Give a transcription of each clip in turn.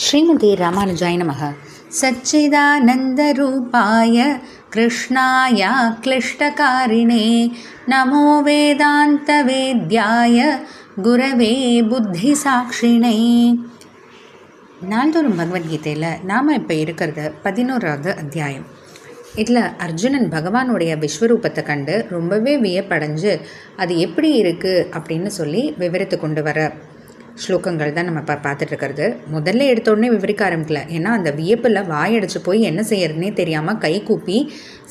ஸ்ரீமதி ராமானுஜாய நமः. சச்சிதானந்தரூபாய கிருஷ்ணாய க்ளிஷ்டகாரிணே நமோ வேதாந்தவேத்யாய குரவே புத்திசாட்சிணே. நாள்தோறும் பகவத்கீதையில் நாம் இப்போ இருக்கிறது 11வது அத்தியாயம். இதில் அர்ஜுனன் பகவானுடைய விஸ்வரூபத்தை கண்டு ரொம்பவே வியப்படைஞ்சு அது எப்படி இருக்குது அப்படின்னு சொல்லி விவரித்து கொண்டு வர ஸ்லோகங்கள் தான் நம்ம பார்த்துட்ருக்கிறது. முதல்ல எடுத்தோடனே விவரிக்க ஆரம்பிக்கல. ஏன்னா அந்த வியப்பில் வாயடிச்சு போய் என்ன செய்யறதுனே தெரியாமல் கை கூப்பி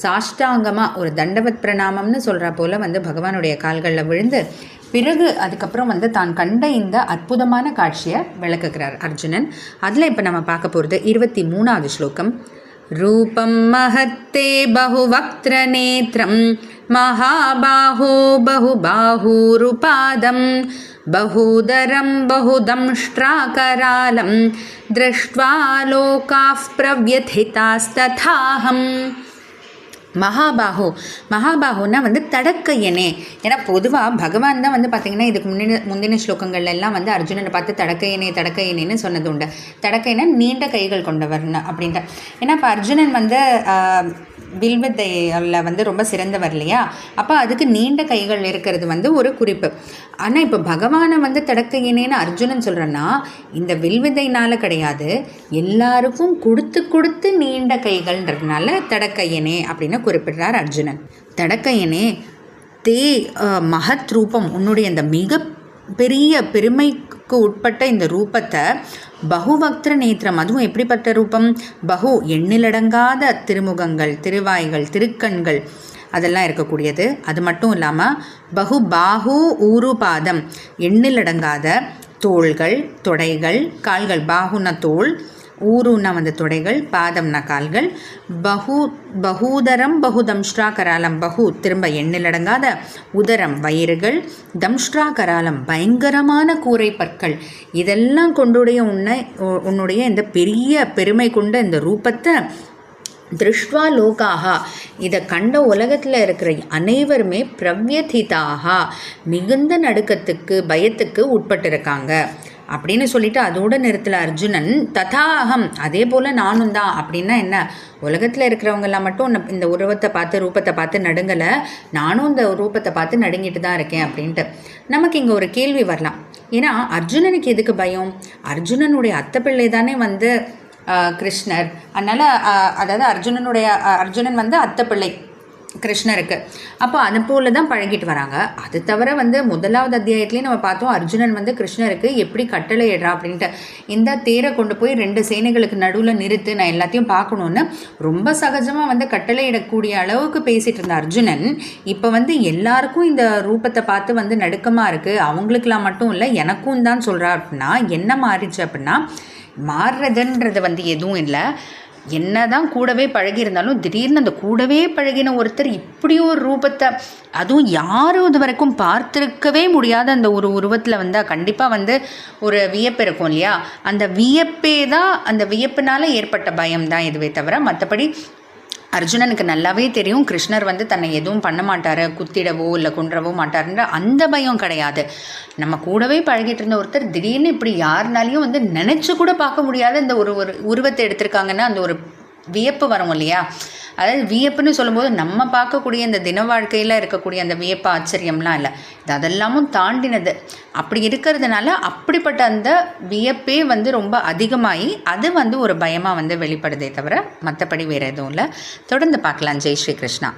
சாஷ்டாங்கமாக ஒரு தண்டவத் பிரணாமம்னு சொல்கிற போல் பகவானுடைய கால்களில் விழுந்து பிறகு அதுக்கப்புறம் தான் கண்ட இந்த அற்புதமான காட்சியை விளக்குகிறார் அர்ஜுனன். அதில் இப்போ நம்ம பார்க்க போகிறது 23வது ஸ்லோகம். ரூபம் மஹத்தே பகுவக்த்ர நேத்ரம் மகாபாஹோ பகுபாஹூருபாதம் பகூதரம் பகுதம்ஷ்ட்ராகராலம் திருஷ்ட்வா லோகாஃ பிரவ்யதிதாஸ்ததாஹம். மகாபாகுன்னா தடக்கையனே. ஏன்னா பொதுவாக பகவான் தான் பார்த்திங்கன்னா இதுக்கு முந்தின ஸ்லோகங்கள்ல எல்லாம் அர்ஜுனனை பார்த்து தடக்கையனேன்னு சொன்னது உண்டு. தடக்கையனா நீண்ட கைகள் கொண்டவர்னு அப்படின்ட்டு. ஏன்னா இப்போ அர்ஜுனன் வில்வித்தையில் ரொம்ப சிறந்தவர் இல்லையா, அப்போ அதுக்கு நீண்ட கைகள் இருக்கிறது ஒரு குறிப்பு. ஆனால் இப்போ பகவானை தடக்கையனேன்னு அர்ஜுனன் சொல்கிறேன்னா இந்த வில்வித்தைனால கிடையாது, எல்லாருக்கும் கொடுத்து நீண்ட கைகள்ன்றதுனால தடக்கையனே அப்படின்னு குறிப்பிடுறார் அர்ஜுனன். தடக்கையனே தே மகத் ரூபம், உன்னுடைய இந்த மிக பெரிய பெருமைக்கு உட்பட்ட இந்த ரூபத்தை பகுவக்திர நேத்திரம், அதுவும் எப்படிப்பட்ட ரூபம், பகு எண்ணிலடங்காத திருமுகங்கள், திருவாய்கள், திருக்கண்கள் அதெல்லாம் இருக்கக்கூடியது. அது மட்டும் இல்லாமல் பகு பாஹு ஊருபாதம், எண்ணிலடங்காத தோள்கள், தொடைகள், கால்கள். பாகுன தோள், ஊருன்னா தொடைகள், பாதம்னா கால்கள். பகூதரம் பகுதம்ஷ்ட்ரா கராலம், பகு திரும்ப எண்ணிலடங்காத, உதரம் வயிறுகள், தம்ஷ்ட்ரா கராலம் பயங்கரமான கூரை பற்கள். இதெல்லாம் கொண்டுடைய உன்னுடைய இந்த பெரிய பெருமை கொண்ட இந்த ரூபத்தை திருஷ்ட்வா லோகாகா, இதை கண்ட உலகத்தில் இருக்கிற அனைவருமே பிரவ்யதிதாகா மிகுந்த நடுக்கத்துக்கு பயத்துக்கு உட்பட்டிருக்காங்க அப்படின்னு சொல்லிட்டு அதோட நிறுத்தல அர்ஜுனன். ததாகம், அதே போல் நானும் தான். அப்படின்னா என்ன, உலகத்தில் இருக்கிறவங்கெல்லாம் மட்டும் இந்த உருவத்தை பார்த்து ரூபத்தை பார்த்து நடுங்கலை, நானும் இந்த ரூபத்தை பார்த்து நடுங்கிட்டு தான் இருக்கேன் அப்படின்ட்டு. நமக்கு இங்கே ஒரு கேள்வி வரலாம். ஏன்னா அர்ஜுனனுக்கு எதுக்கு பயம்? அர்ஜுனனுடைய அத்தை பிள்ளை தானே கிருஷ்ணர். அதனால் அதாவது அர்ஜுனன் அத்தை பிள்ளை கிருஷ்ணருக்கு. அப்போ அது போல தான் பழகிட்டு வராங்க. அது தவிர 1வது அத்தியாயத்துலேயும் நம்ம பார்த்தோம் அர்ஜுனன் கிருஷ்ணருக்கு எப்படி கட்டளை இடுறா அப்படின்ட்டு. இந்த தேரை கொண்டு போய் 2 சேனைகளுக்கு நடுவில் நிறுத்து, நான் எல்லாத்தையும் பார்க்கணுன்னு ரொம்ப சகஜமாக கட்டளை இடக்கூடிய அளவுக்கு பேசிகிட்டு இருந்த அர்ஜுனன் இப்போ எல்லாருக்கும் இந்த ரூபத்தை பார்த்து நடுக்கமாக இருக்குது, அவங்களுக்கெல்லாம் மட்டும் இல்லை எனக்கும் தான் சொல்கிறா. அப்படின்னா என்ன மாறிச்சு அப்படின்னா, மாறுறதுன்றது எதுவும் இல்லை. என்ன தான் கூடவே பழகியிருந்தாலும் திடீர்னு அந்த கூடவே பழகின ஒருத்தர் இப்படி ஒரு ரூபத்தை, அதுவும் யாரும் இது வரைக்கும் பார்த்துருக்கவே முடியாத அந்த ஒரு உருவத்தில் கண்டிப்பாக ஒரு வியப்பு இருக்கும் இல்லையா. அந்த வியப்பே தான், அந்த வியப்பினால் ஏற்பட்ட பயம்தான் இதுவே தவிர மற்றபடி அர்ஜுனனுக்கு நல்லாவே தெரியும் கிருஷ்ணர் தன்னை எதுவும் பண்ண மாட்டார், குத்திடவோ இல்லை கொன்றவோ மாட்டாருன்ற அந்த பயம் கிடையாது. நம்ம கூடவே பழகிட்டு இருந்த ஒருத்தர் திடீர்னு இப்படி யாருனாலையும் நினச்சி கூட பார்க்க முடியாத இந்த ஒரு உருவத்தை எடுத்திருக்காங்கன்னா அந்த ஒரு வியப்பு வரும் இல்லையா. அதாவது வியப்புன்னு சொல்லும்போது நம்ம பார்க்கக்கூடிய இந்த தின வாழ்க்கையில் இருக்கக்கூடிய அந்த வியப்பு ஆச்சரியம்லாம் இல்லை, இது அதெல்லாமும் தாண்டினது. அப்படி இருக்கிறதுனால அப்படிப்பட்ட அந்த வியப்பே ரொம்ப அதிகமாகி அது ஒரு பயமாக வெளிப்படுதே தவிர மற்றபடி வேறு எதுவும் இல்லை. தொடர்ந்து பார்க்கலாம். ஜெய் ஸ்ரீ கிருஷ்ணா.